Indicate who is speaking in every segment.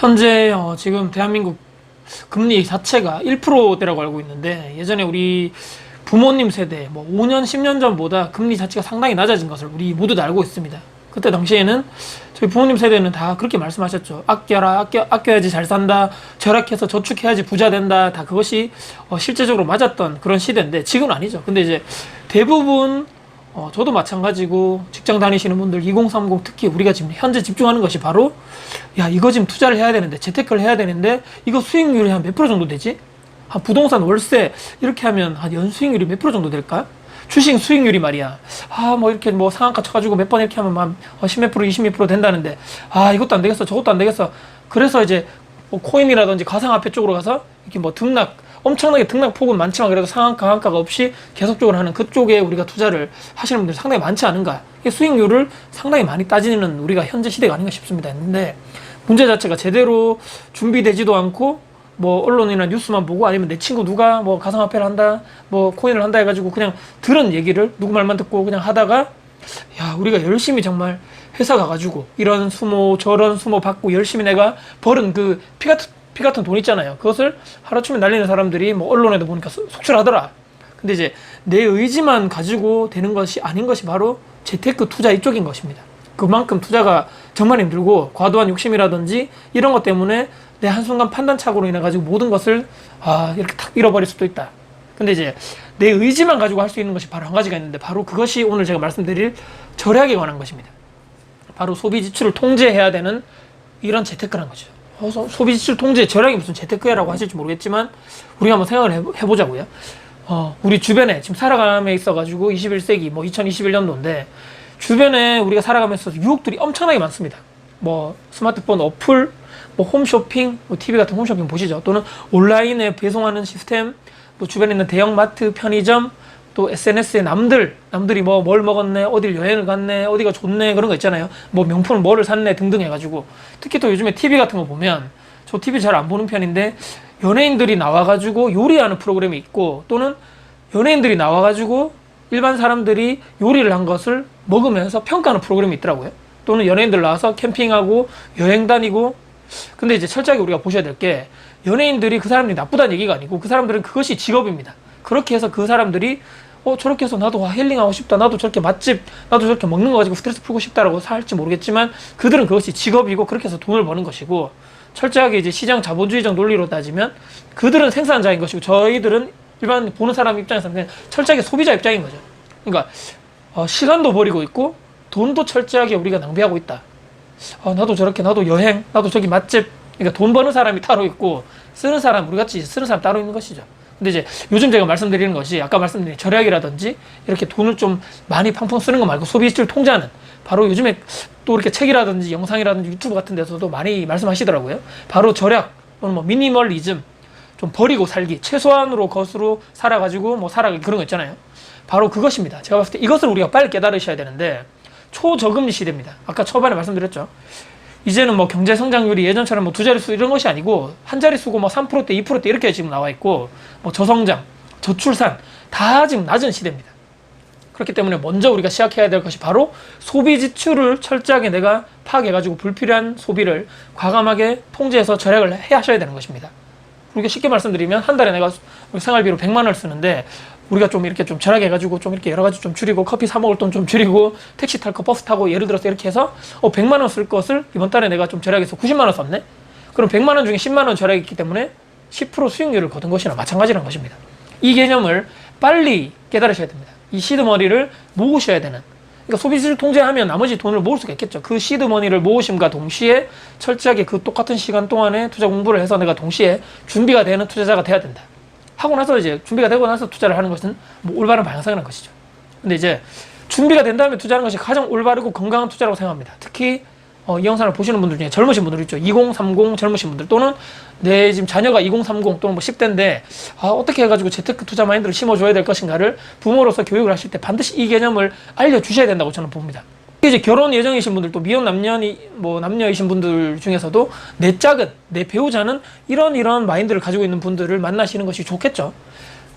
Speaker 1: 현재 지금 대한민국 금리 자체가 1%대라고 알고 있는데, 예전에 우리 부모님 세대 뭐 5년 10년 전보다 금리 자체가 상당히 낮아진 것을 우리 모두 다 알고 있습니다. 그때 당시에는 저희 부모님 세대는 다 그렇게 말씀하셨죠. 아껴라, 아껴야지 잘 산다, 절약해서 저축해야지 부자 된다. 다 그것이 실제적으로 맞았던 그런 시대인데, 지금은 아니죠. 근데 이제 대부분 저도 마찬가지고 직장 다니시는 분들 2030, 특히 우리가 지금 현재 집중하는 것이 바로, 야, 이거 지금 투자를 해야 되는데, 재테크를 해야 되는데, 이거 수익률이 한 몇 프로 정도 되지? 한 부동산 월세 이렇게 하면 한 연수익률이 몇 프로 정도 될까? 주식 수익률이 말이야, 뭐 이렇게 뭐 상한가 쳐가지고 몇 번 이렇게 하면 한 10몇 프로 20몇 프로 된다는데, 이것도 안 되겠어, 저것도 안 되겠어. 그래서 이제 뭐 코인이라든지 가상화폐 쪽으로 가서 이렇게 뭐 엄청나게 등락폭은 많지만 그래도 상한가 하한가가 없이 계속적으로 하는 그쪽에 우리가 투자를 하시는 분들이 상당히 많지 않은가. 수익률을 상당히 많이 따지는 우리가 현재 시대가 아닌가 싶습니다. 근데 문제 자체가 제대로 준비되지도 않고, 뭐 언론이나 뉴스만 보고, 아니면 내 친구 누가 뭐 가상화폐를 한다, 뭐 코인을 한다 해가지고 그냥 들은 얘기를 누구 말만 듣고 그냥 하다가, 야, 우리가 열심히 정말 회사 가가지고 이런 수모 저런 수모 받고 열심히 내가 벌은 그 피 같은 돈 있잖아요. 그것을 하루아침에 날리는 사람들이 뭐 언론에도 보니까 속출하더라. 근데 이제 내 의지만 가지고 되는 것이 아닌 것이 바로 재테크 투자 이쪽인 것입니다. 그만큼 투자가 정말 힘들고, 과도한 욕심이라든지 이런 것 때문에 내 한순간 판단착오로 인해 가지고 모든 것을 이렇게 탁 잃어버릴 수도 있다. 근데 이제 내 의지만 가지고 할 수 있는 것이 바로 한 가지가 있는데, 바로 그것이 오늘 제가 말씀드릴 절약에 관한 것입니다. 바로 소비 지출을 통제해야 되는 이런 재테크란 거죠. 소비 지출 통제, 절약이 무슨 재테크라고 하실지 모르겠지만 우리가 한번 생각을 해보자고요. 우리 주변에 지금 살아감에 있어가지고 21세기 뭐 2021년도인데 주변에 우리가 살아가면서 유혹들이 엄청나게 많습니다. 뭐 스마트폰 어플, 뭐 홈쇼핑, 뭐 TV 같은 홈쇼핑 보시죠. 또는 온라인에 배송하는 시스템, 또 주변에 있는 대형마트, 편의점, 또 SNS에 남들이 뭐 뭘 먹었네, 어딜 여행을 갔네, 어디가 좋네, 그런 거 있잖아요. 뭐 명품을 뭐를 샀네 등등 해가지고. 특히 또 요즘에 TV 같은 거 보면, 저 TV 잘 안 보는 편인데 연예인들이 나와가지고 요리하는 프로그램이 있고, 또는 연예인들이 나와가지고 일반 사람들이 요리를 한 것을 먹으면서 평가하는 프로그램이 있더라고요. 또는 연예인들 나와서 캠핑하고 여행 다니고. 근데 이제 철저하게 우리가 보셔야 될 게, 연예인들이 그 사람들이 나쁘다는 얘기가 아니고 그 사람들은 그것이 직업입니다. 그렇게 해서 그 사람들이 저렇게 해서 나도 힐링하고 싶다, 나도 저렇게 맛집, 나도 저렇게 먹는 거 가지고 스트레스 풀고 싶다라고 할지 모르겠지만, 그들은 그것이 직업이고 그렇게 해서 돈을 버는 것이고, 철저하게 이제 시장 자본주의적 논리로 따지면 그들은 생산자인 것이고, 저희들은 일반 보는 사람 입장에서는 그냥 철저하게 소비자 입장인 거죠. 그러니까 시간도 버리고 있고 돈도 철저하게 우리가 낭비하고 있다. 나도 저렇게, 나도 여행, 나도 저기 맛집. 그러니까 돈 버는 사람이 따로 있고, 쓰는 사람, 우리 같이 쓰는 사람 따로 있는 것이죠. 근데 이제 요즘 제가 말씀드리는 것이, 아까 말씀드린 절약이라든지 이렇게 돈을 좀 많이 팡팡 쓰는 거 말고 소비지출 통제하는, 바로 요즘에 또 이렇게 책이라든지 영상이라든지 유튜브 같은 데서도 많이 말씀하시더라고요. 바로 절약, 또는 뭐 미니멀리즘, 좀 버리고 살기, 최소한으로 것으로 살아가지고 뭐 살아가기, 그런 거 있잖아요. 바로 그것입니다. 제가 봤을 때 이것을 우리가 빨리 깨달으셔야 되는데, 초저금리 시대입니다. 아까 초반에 말씀드렸죠. 이제는 뭐 경제 성장률이 예전처럼 뭐 두 자릿수 이런 것이 아니고, 한 자릿수고 뭐 3%대, 2%대 이렇게 지금 나와 있고, 뭐 저성장, 저출산 다 지금 낮은 시대입니다. 그렇기 때문에 먼저 우리가 시작해야 될 것이 바로 소비 지출을 철저하게 내가 파악해가지고 불필요한 소비를 과감하게 통제해서 절약을 해 하셔야 되는 것입니다. 우리가 쉽게 말씀드리면, 한 달에 내가 생활비로 100만 원을 쓰는데, 우리가 좀 이렇게 좀 절약해가지고 좀 이렇게 여러 가지 좀 줄이고, 커피 사 먹을 돈 좀 줄이고, 택시 탈 거, 버스 타고, 예를 들어서 이렇게 해서 100만 원 쓸 것을 이번 달에 내가 좀 절약해서 90만 원 썼네? 그럼 100만 원 중에 10만 원 절약했기 때문에 10% 수익률을 거둔 것이나 마찬가지라는 것입니다. 이 개념을 빨리 깨달으셔야 됩니다. 이 시드머니를 모으셔야 되는. 그러니까 소비지출 통제하면 나머지 돈을 모을 수가 있겠죠. 그 시드머니를 모으심과 동시에 철저하게 그 똑같은 시간 동안에 투자 공부를 해서 내가 동시에 준비가 되는 투자자가 돼야 된다. 하고 나서 이제 준비가 되고 나서 투자를 하는 것은 뭐 올바른 방향성이라는 것이죠. 근데 이제 준비가 된 다음에 투자하는 것이 가장 올바르고 건강한 투자라고 생각합니다. 특히 이 영상을 보시는 분들 중에 젊으신 분들 있죠. 2030 젊으신 분들, 또는 내 지금 자녀가 2030 또는 뭐 10대인데 어떻게 해가지고 재테크 투자 마인드를 심어줘야 될 것인가를 부모로서 교육을 하실 때 반드시 이 개념을 알려주셔야 된다고 저는 봅니다. 이제 결혼 예정이신 분들, 또 미혼 남녀이신 분들 중에서도 내 짝은, 내 배우자는 이런 마인드를 가지고 있는 분들을 만나시는 것이 좋겠죠.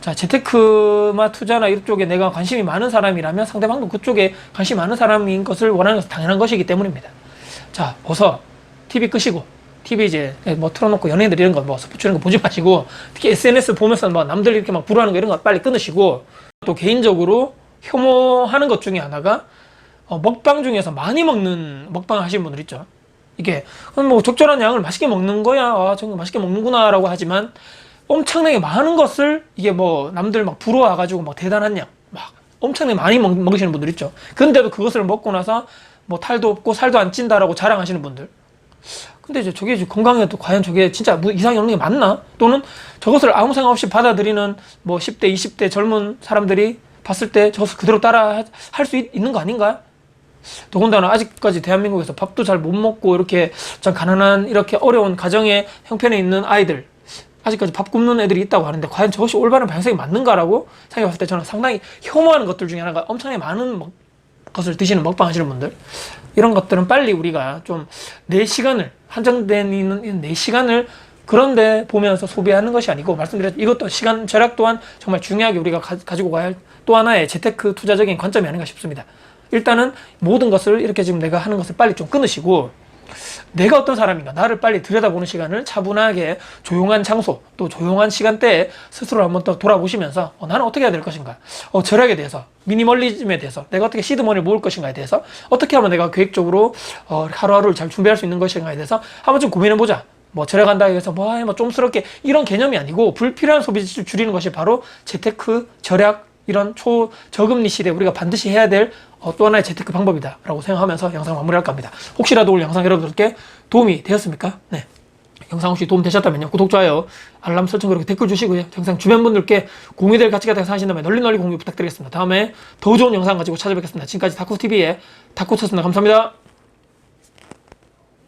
Speaker 1: 자, 재테크나 투자나 이쪽에 내가 관심이 많은 사람이라면 상대방도 그쪽에 관심이 많은 사람인 것을 원하는 것은 당연한 것이기 때문입니다. 자, 어서 TV 끄시고 TV 이제 뭐 틀어놓고 연예인들 이런 거 뭐 스포츠 이런 거 보지 마시고, 특히 SNS 보면서 뭐 남들 이렇게 막 부러워하는 거 이런 거 빨리 끊으시고, 또 개인적으로 혐오하는 것 중에 하나가 먹방 중에서 많이 먹는 먹방 하시는 분들 있죠. 이게 뭐 적절한 양을 맛있게 먹는 거야, 아 정말 맛있게 먹는구나 라고 하지만 엄청나게 많은 것을 이게 뭐 남들 막 부러워가지고 막 대단한 양 막 엄청나게 많이 먹으시는 분들 있죠. 근데도 그것을 먹고 나서 뭐 탈도 없고 살도 안 찐다라고 자랑하시는 분들. 근데 이제 저게 건강에도 과연 저게 진짜 이상이 없는 게 맞나? 또는 저것을 아무 생각 없이 받아들이는 뭐 10대, 20대 젊은 사람들이 봤을 때 저것을 그대로 따라 할 수 있는 거 아닌가? 더군다나 아직까지 대한민국에서 밥도 잘 못 먹고 이렇게 좀 가난한 이렇게 어려운 가정의 형편에 있는 아이들, 아직까지 밥 굶는 애들이 있다고 하는데 과연 저것이 올바른 방식이 맞는가라고 생각했을 때 저는 상당히 혐오하는 것들 중에 하나가 엄청나게 많은 것을 드시는 먹방 하시는 분들, 이런 것들은 빨리 우리가 좀 내 시간을, 한정된 있는 내 시간을 그런데 보면서 소비하는 것이 아니고, 말씀드렸죠, 이것도 시간 절약 또한 정말 중요하게 우리가 가지고 가야 할 또 하나의 재테크 투자적인 관점이 아닌가 싶습니다. 일단은 모든 것을 이렇게 지금 내가 하는 것을 빨리 좀 끊으시고, 내가 어떤 사람인가, 나를 빨리 들여다보는 시간을 차분하게 조용한 장소 또 조용한 시간대에 스스로 한번 더 돌아보시면서 나는 어떻게 해야 될 것인가, 절약에 대해서, 미니멀리즘에 대해서, 내가 어떻게 시드머니를 모을 것인가에 대해서, 어떻게 하면 내가 계획적으로 하루하루를 잘 준비할 수 있는 것인가에 대해서 한번 좀 고민해보자. 뭐 절약한다 해서 뭐 좀스럽게 이런 개념이 아니고, 불필요한 소비를 줄이는 것이 바로 재테크, 절약, 이런 초저금리 시대에 우리가 반드시 해야 될 또 하나의 재테크 방법이다 라고 생각하면서 영상 마무리할까 합니다. 혹시라도 오늘 영상 여러분들께 도움이 되었습니까? 네. 영상 혹시 도움 되셨다면요, 구독, 좋아요, 알람 설정, 그리고 댓글 주시고요, 영상 주변 분들께 공유될 가치가 되어 생각하신다면 널리 공유 부탁드리겠습니다. 다음에 더 좋은 영상 가지고 찾아뵙겠습니다. 지금까지 다쿠TV의 다쿠였습니다. 감사합니다.